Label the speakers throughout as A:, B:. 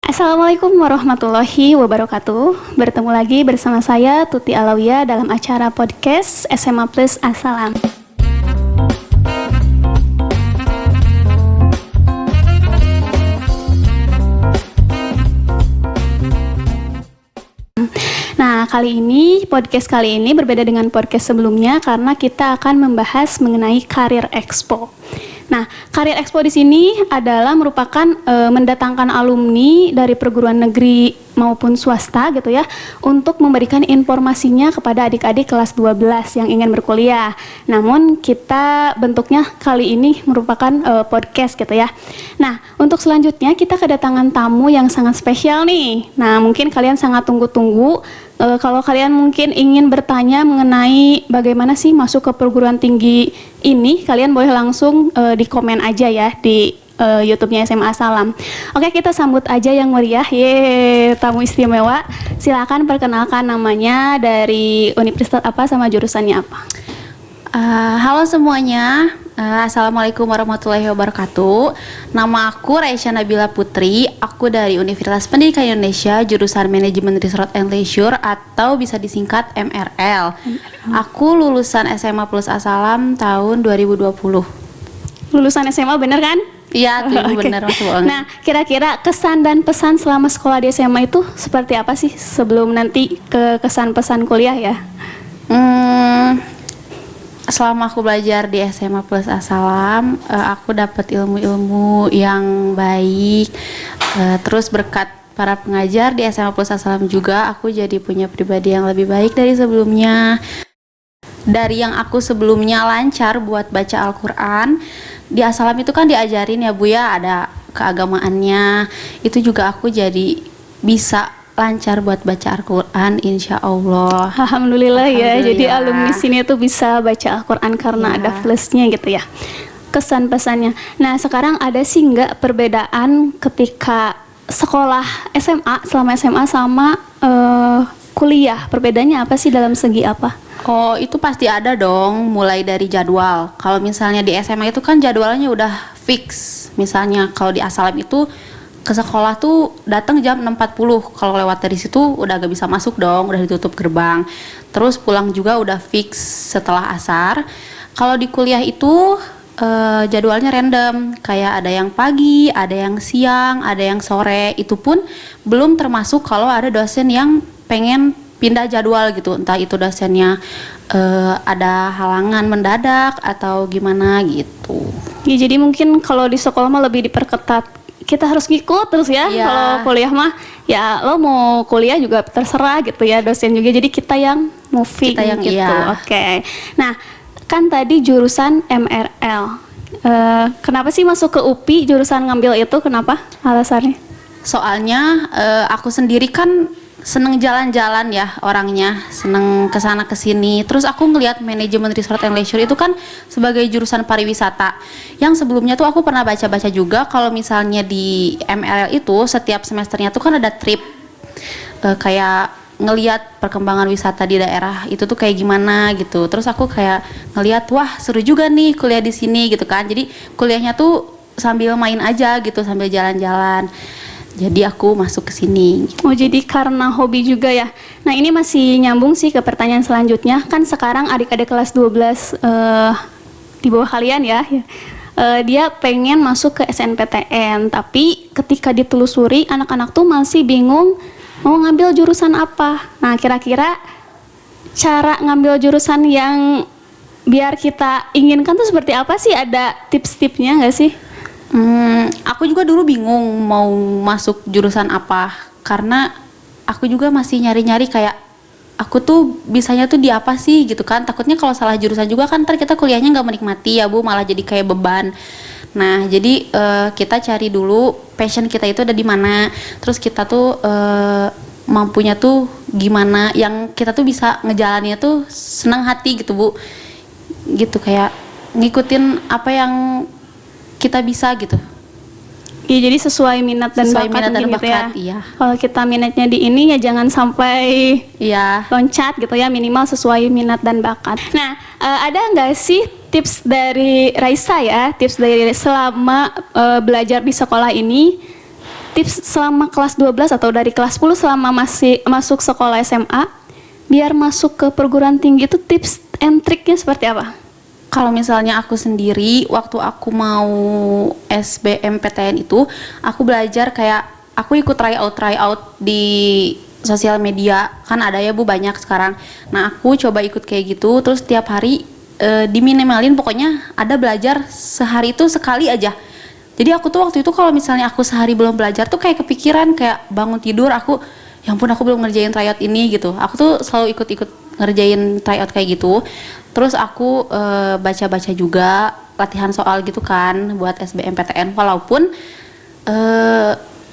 A: Assalamualaikum warahmatullahi wabarakatuh. Bertemu lagi bersama saya Tuti Alawiyah dalam acara podcast SMA Plus Assalam. Nah, podcast kali ini berbeda dengan podcast sebelumnya karena kita akan membahas mengenai Career Expo. Nah, Career Expo di sini adalah merupakan mendatangkan alumni dari perguruan negeri maupun swasta gitu ya, untuk memberikan informasinya kepada adik-adik kelas 12 yang ingin berkuliah. Namun kita bentuknya kali ini merupakan podcast gitu ya. Nah, untuk selanjutnya kita kedatangan tamu yang sangat spesial nih. Nah, mungkin kalian sangat tunggu-tunggu. Kalau kalian mungkin ingin bertanya mengenai bagaimana sih masuk ke perguruan tinggi ini, kalian boleh langsung di komen aja ya di YouTube-nya SMA Salam. Oke, kita sambut aja yang meriah. Tamu istimewa. Silakan perkenalkan namanya, dari universitas apa sama jurusannya apa.
B: Halo semuanya, Assalamualaikum warahmatullahi wabarakatuh. Nama aku Raisya Nabila Putri. Aku dari Universitas Pendidikan Indonesia, jurusan Manajemen Resort and Leisure atau bisa disingkat MRL. Aku lulusan SMA Plus Assalam tahun 2020.
A: Lulusan SMA bener kan?
B: Iya,
A: Okay.
B: benar masuk banget.
A: Nah, kira-kira kesan dan pesan selama sekolah di SMA itu seperti apa sih sebelum nanti ke kesan pesan kuliah ya?
B: Selama aku belajar di SMA Plus Assalam, aku dapat ilmu-ilmu yang baik. Terus berkat para pengajar di SMA Plus Assalam juga, aku jadi punya pribadi yang lebih baik dari sebelumnya. Dari yang aku sebelumnya lancar buat baca Al-Quran, di Assalam itu kan diajarin ya Bu ya, ada keagamaannya. Itu juga aku jadi bisa lancar buat baca Al-Quran, insya Allah.
A: Alhamdulillah ya, jadi alumni sini tuh bisa baca Al-Quran karena ada plusnya gitu ya. Kesan pesannya. Nah, sekarang ada sih nggak perbedaan ketika sekolah SMA, selama SMA sama kuliah? Perbedaannya apa sih, dalam segi apa?
B: Oh, itu pasti ada dong, mulai dari jadwal. Kalau misalnya di SMA itu kan jadwalnya udah fix. Misalnya kalau di Assalam itu ke sekolah tuh datang jam 6.40. Kalau lewat dari situ udah gak bisa masuk dong, udah ditutup gerbang. Terus pulang juga udah fix setelah asar. Kalau di kuliah itu jadwalnya random, kayak ada yang pagi, ada yang siang, ada yang sore. Itu pun belum termasuk kalau ada dosen yang pengen pindah jadwal gitu, entah itu dosennya ada halangan mendadak atau gimana gitu.
A: Ya, jadi mungkin kalau di sekolah mah lebih diperketat, kita harus ngikut terus ya.
B: Iya.
A: Kalau kuliah mah ya lo mau kuliah juga terserah gitu ya, dosen juga, jadi kita yang moving
B: Kita yang
A: gitu.
B: iya.
A: Oke. Nah, kan tadi jurusan MRL. Kenapa sih masuk ke UPI jurusan ngambil itu? Kenapa alasannya?
B: Soalnya aku sendiri kan seneng jalan-jalan ya orangnya, seneng kesana kesini. Terus aku ngelihat manajemen resort and leisure itu kan sebagai jurusan pariwisata. Yang sebelumnya tuh aku pernah baca-baca juga kalau misalnya di MRL itu setiap semesternya tuh kan ada trip, kayak ngelihat perkembangan wisata di daerah itu tuh kayak gimana gitu. Terus aku kayak ngelihat, wah seru juga nih kuliah di sini gitu kan. Jadi kuliahnya tuh sambil main aja gitu, sambil jalan-jalan. Jadi aku masuk ke sini.
A: Oh, jadi karena hobi juga ya. Nah, ini masih nyambung sih ke pertanyaan selanjutnya. Kan sekarang adik-adik kelas 12 di bawah kalian ya, dia pengen masuk ke SNPTN, tapi ketika ditelusuri anak-anak tuh masih bingung mau ngambil jurusan apa. Nah, kira-kira cara ngambil jurusan yang biar kita inginkan tuh seperti apa sih? Ada tips-tipsnya nggak sih?
B: Aku juga dulu bingung mau masuk jurusan apa, karena aku juga masih nyari-nyari kayak aku tuh bisanya tuh di apa sih gitu kan. Takutnya kalau salah jurusan juga kan ntar kita kuliahnya nggak menikmati ya Bu, malah jadi kayak beban. Nah, jadi kita cari dulu passion kita itu ada di mana, terus kita tuh mampunya tuh gimana, yang kita tuh bisa ngejalaninnya tuh senang hati gitu Bu, gitu, kayak ngikutin apa yang kita bisa gitu.
A: Iya, jadi sesuai minat dan bakat gitu ya.
B: Iya.
A: Kalau kita minatnya di ini ya jangan sampai
B: Iya.
A: loncat gitu ya, minimal sesuai minat dan bakat. Nah, ada nggak sih tips dari Raisa ya, tips dari selama belajar di sekolah ini tips selama kelas 12 atau dari kelas 10 selama masih masuk sekolah SMA biar masuk ke perguruan tinggi itu tips and triknya seperti apa?
B: Kalau misalnya aku sendiri, waktu aku mau SBMPTN itu, aku belajar kayak aku ikut tryout di sosial media, kan ada ya Bu banyak sekarang. Nah aku coba ikut kayak gitu, terus tiap hari diminimalin, pokoknya ada belajar sehari itu sekali aja. Jadi aku tuh waktu itu kalau misalnya aku sehari belum belajar tuh kayak kepikiran, kayak bangun tidur aku, ya ampun aku belum ngerjain tryout ini gitu. Aku tuh selalu ikut-ikut ngerjain tryout kayak gitu. Terus aku baca-baca juga latihan soal gitu kan buat SBMPTN, walaupun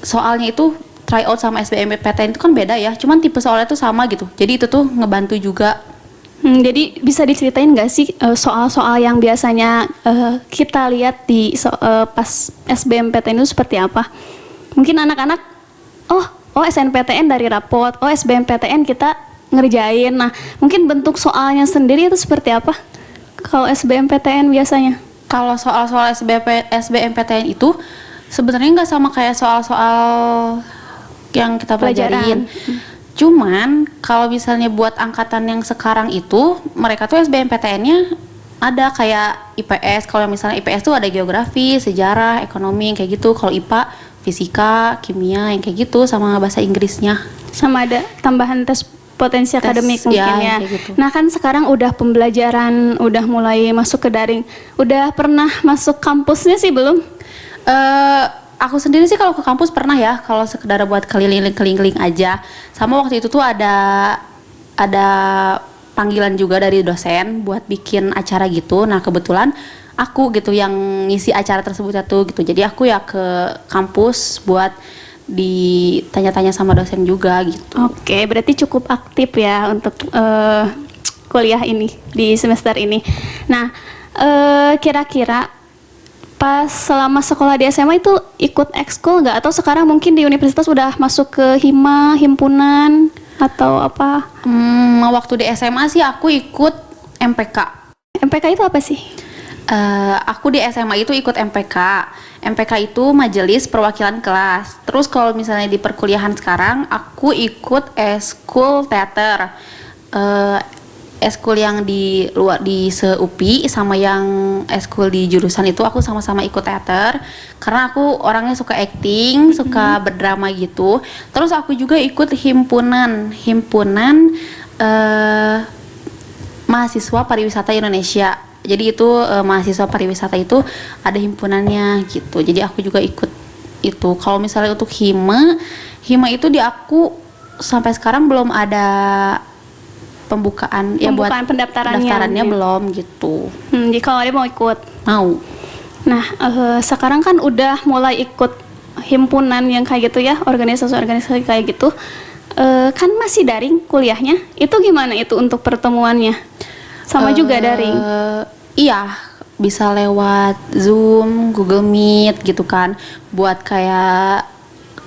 B: soalnya itu tryout sama SBMPTN itu kan beda ya, cuman tipe soalnya tuh sama gitu. Jadi itu tuh ngebantu juga.
A: Jadi bisa diceritain nggak sih soal-soal yang biasanya kita lihat di pas SBMPTN itu seperti apa? Mungkin anak-anak, oh SNPTN dari rapot, oh SBMPTN kita ngerjain. Nah, mungkin bentuk soalnya sendiri itu seperti apa? Kalau SBMPTN biasanya?
B: Kalau soal-soal SBMPTN itu sebenarnya nggak sama kayak soal-soal yang kita pelajarin. Cuman kalau misalnya buat angkatan yang sekarang itu, mereka tuh SBMPTN-nya ada kayak IPS. Kalau misalnya IPS tuh ada geografi, sejarah, ekonomi yang kayak gitu. Kalau IPA, fisika, kimia yang kayak gitu, sama bahasa Inggrisnya.
A: Sama ada tambahan tes potensi akademik mungkin ya.
B: Gitu.
A: Nah kan sekarang udah pembelajaran, udah mulai masuk ke daring. Udah pernah masuk kampusnya sih belum?
B: Aku sendiri sih kalau ke kampus pernah ya, kalau sekedar buat keliling-keliling aja. Sama waktu itu tuh ada panggilan juga dari dosen buat bikin acara gitu. Nah kebetulan aku gitu yang ngisi acara tersebut gitu. Jadi aku ya ke kampus buat ditanya-tanya sama dosen juga gitu.
A: Oke, berarti cukup aktif ya untuk kuliah ini di semester ini. Nah, kira-kira pas selama sekolah di SMA itu ikut ekskul nggak? Atau sekarang mungkin di universitas udah masuk ke himpunan atau apa?
B: Waktu di SMA sih aku ikut MPK.
A: MPK itu apa sih?
B: Aku di SMA itu ikut MPK. MPK itu Majelis Perwakilan Kelas. Terus kalau misalnya di perkuliahan sekarang, aku ikut eskul teater. Eskul yang di luar di SEUPI sama yang eskul di jurusan itu aku sama-sama ikut teater karena aku orangnya suka acting, suka berdrama gitu. Terus aku juga ikut himpunan mahasiswa pariwisata Indonesia. Jadi itu mahasiswa pariwisata itu ada himpunannya gitu. Jadi aku juga ikut itu. Kalau misalnya untuk hima itu di aku sampai sekarang belum ada pembukaan ya buat pendaftarannya belum gitu.
A: Jadi kalau dia mau ikut?
B: Mau.
A: Nah, sekarang kan udah mulai ikut himpunan yang kayak gitu ya, organisasi kayak gitu. Kan masih daring kuliahnya. Itu gimana itu untuk pertemuannya? Sama juga daring?
B: Iya, bisa lewat Zoom, Google Meet gitu kan. Buat kayak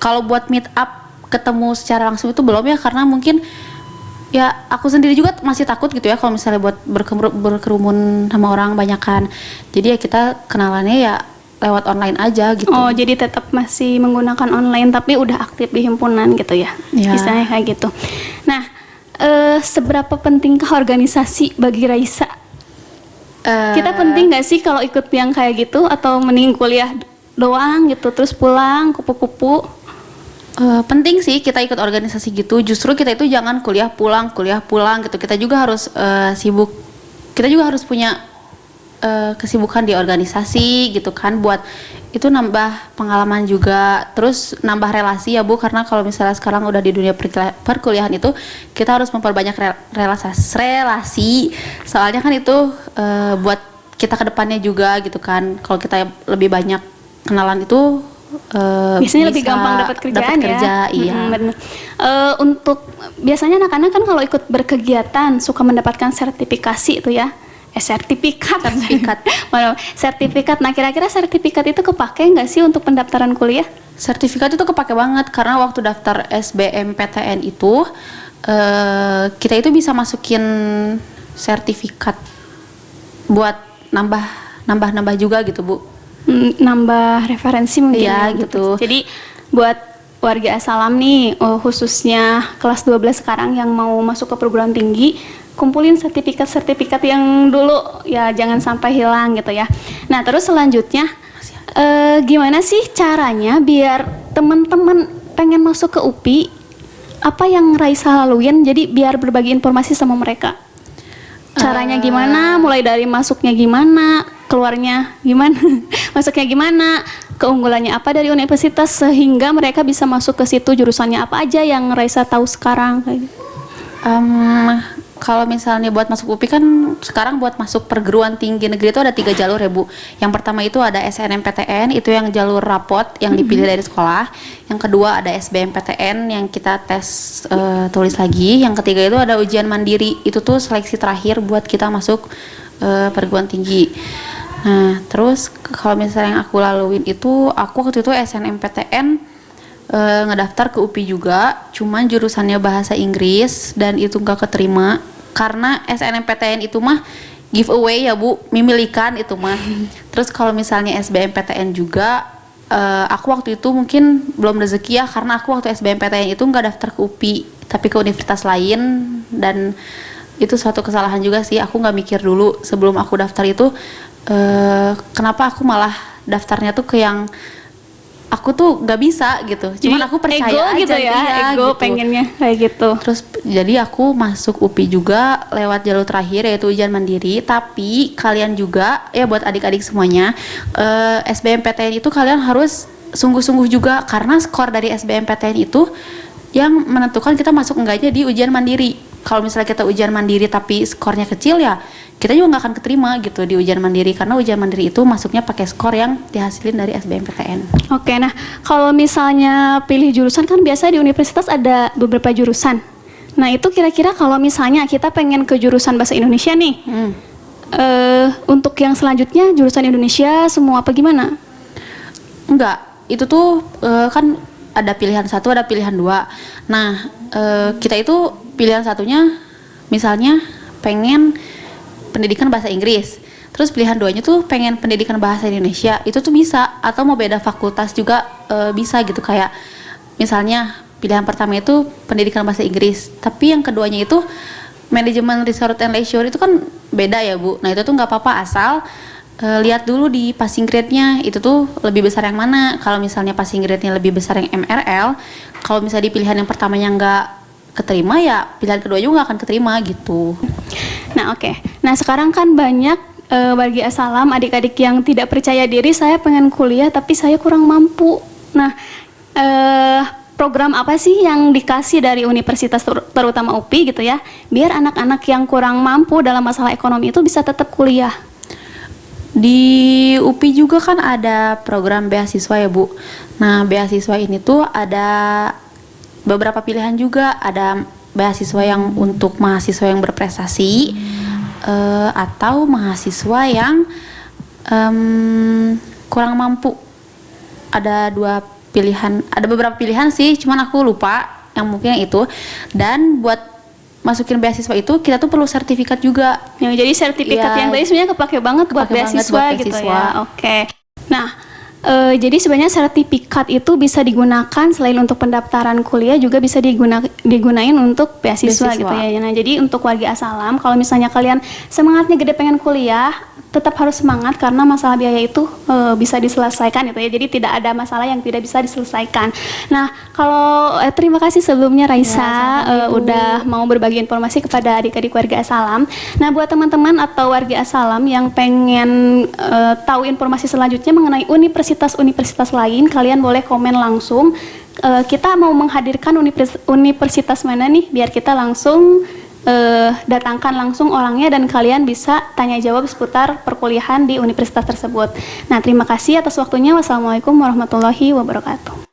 B: kalau buat meet up ketemu secara langsung itu belum ya, karena mungkin ya aku sendiri juga masih takut gitu ya kalau misalnya buat berkerumun sama orang banyakan. Jadi ya kita kenalannya ya lewat online aja gitu.
A: Oh, jadi tetap masih menggunakan online tapi udah aktif di himpunan gitu ya? Misalnya kayak gitu. Nah, seberapa pentingkah organisasi bagi Raisa? Kita penting nggak sih kalau ikut yang kayak gitu atau mending kuliah doang gitu terus pulang kupu-kupu?
B: Penting sih kita ikut organisasi gitu. Justru kita itu jangan kuliah pulang gitu. Kita juga harus sibuk. Kita juga harus punya kesibukan di organisasi gitu kan, buat itu nambah pengalaman juga, terus nambah relasi ya Bu, karena kalau misalnya sekarang udah di dunia perkuliahan itu kita harus memperbanyak relasi, soalnya kan itu buat kita kedepannya juga gitu kan. Kalau kita lebih banyak kenalan itu
A: biasanya lebih gampang dapat kerjaan ya.
B: Iya.
A: Bener. Untuk biasanya anak-anak kan kalau ikut berkegiatan suka mendapatkan sertifikasi itu ya. Sertifikat. Nah, kira-kira sertifikat itu kepake nggak sih untuk pendaftaran kuliah?
B: Sertifikat itu kepake banget karena waktu daftar SBMPTN itu kita itu bisa masukin sertifikat buat nambah juga gitu Bu.
A: Nambah referensi mungkin
B: ya
A: gitu.
B: gitu.
A: Jadi buat warga Asalam nih, khususnya kelas 12 sekarang yang mau masuk ke perguruan tinggi, kumpulin sertifikat-sertifikat yang dulu ya, jangan sampai hilang gitu ya. Nah, terus selanjutnya gimana sih caranya biar teman-teman pengen masuk ke UPI? Apa yang Raisa laluin jadi biar berbagi informasi sama mereka? Caranya gimana? Mulai dari masuknya gimana, keluarnya gimana, masuknya gimana, keunggulannya apa dari universitas sehingga mereka bisa masuk ke situ, jurusannya apa aja yang Raisa tahu sekarang kayak gitu.
B: Kalau misalnya buat masuk UPI kan sekarang buat masuk perguruan tinggi negeri itu ada 3 jalur ya Bu. Yang pertama itu ada SNMPTN, itu yang jalur rapot yang dipilih dari sekolah. Yang kedua ada SBMPTN yang kita tes tulis lagi. Yang ketiga itu ada ujian mandiri, itu tuh seleksi terakhir buat kita masuk perguruan tinggi. Nah terus kalau misalnya yang aku laluin itu, aku waktu itu SNMPTN ngedaftar ke UPI juga, cuman jurusannya bahasa Inggris dan itu nggak keterima karena SNMPTN itu mah giveaway ya Bu, mimilikan itu mah. Terus kalau misalnya SBMPTN juga aku waktu itu mungkin belum rezeki ya, karena aku waktu SBMPTN itu nggak daftar ke UPI tapi ke universitas lain, dan itu suatu kesalahan juga sih, aku nggak mikir dulu sebelum aku daftar itu kenapa aku malah daftarnya tuh ke yang aku tuh gak bisa gitu, cuman aku percaya
A: ego
B: aja
A: gitu ya, ego
B: gitu.
A: pengennya kayak gitu.
B: Terus jadi aku masuk UPI juga lewat jalur terakhir yaitu ujian mandiri. Tapi kalian juga ya, buat adik-adik semuanya, SBMPTN itu kalian harus sungguh-sungguh juga, karena skor dari SBMPTN itu yang menentukan kita masuk enggaknya di ujian mandiri. Kalau misalnya kita ujian mandiri tapi skornya kecil ya, kita juga nggak akan keterima gitu di ujian mandiri, karena ujian mandiri itu masuknya pakai skor yang dihasilin dari SBMPTN.
A: Oke, nah kalau misalnya pilih jurusan kan biasa di universitas ada beberapa jurusan. Nah itu kira-kira kalau misalnya kita pengen ke jurusan bahasa Indonesia nih, untuk yang selanjutnya jurusan Indonesia semua apa gimana?
B: Enggak, itu tuh kan ada pilihan 1, ada pilihan 2. Nah kita itu pilihan satunya misalnya pengen pendidikan bahasa Inggris, terus pilihan 2-nya tuh pengen pendidikan bahasa Indonesia, itu tuh bisa, atau mau beda fakultas juga bisa gitu. Kayak misalnya pilihan pertama itu pendidikan bahasa Inggris, tapi yang keduanya itu manajemen resort and leisure, itu kan beda ya Bu. Nah itu tuh nggak apa-apa, asal lihat dulu di passing grade-nya itu tuh lebih besar yang mana. Kalau misalnya passing grade-nya lebih besar yang MRL, kalau misalnya di pilihan yang pertamanya nggak keterima ya pilihan kedua juga nggak akan keterima gitu.
A: Nah oke. Nah sekarang kan banyak warga Asalam, adik-adik yang tidak percaya diri, saya pengen kuliah tapi saya kurang mampu. Nah program apa sih yang dikasih dari universitas terutama UPI gitu ya, biar anak-anak yang kurang mampu dalam masalah ekonomi itu bisa tetap kuliah?
B: Di UPI juga kan ada program beasiswa ya Bu. Nah beasiswa ini tuh ada beberapa pilihan juga. Ada beasiswa yang untuk mahasiswa yang berprestasi, atau mahasiswa yang kurang mampu. Ada 2 pilihan, ada beberapa pilihan sih, cuman aku lupa yang mungkin yang itu. Dan buat masukin beasiswa itu kita tuh perlu sertifikat juga.
A: Ya, jadi sertifikat yang tadi sebenarnya kepake banget buat beasiswa gitu ya. Oke. Nah, jadi sebenarnya sertifikat itu bisa digunakan selain untuk pendaftaran kuliah, juga bisa digunain untuk beasiswa gitu ya. Nah, jadi untuk warga Asalam, kalau misalnya kalian semangatnya gede pengen kuliah, tetap harus semangat karena masalah biaya itu bisa diselesaikan gitu ya. Jadi tidak ada masalah yang tidak bisa diselesaikan. Nah, kalau terima kasih sebelumnya Raisa udah mau berbagi informasi kepada adik-adik warga Asalam. Nah, buat teman-teman atau warga Asalam yang pengen tahu informasi selanjutnya mengenai universitas lain, kalian boleh komen langsung. Kita mau menghadirkan universitas mana nih, biar kita langsung datangkan langsung orangnya dan kalian bisa tanya jawab seputar perkuliahan di universitas tersebut. Nah, terima kasih atas waktunya. Wassalamualaikum warahmatullahi wabarakatuh.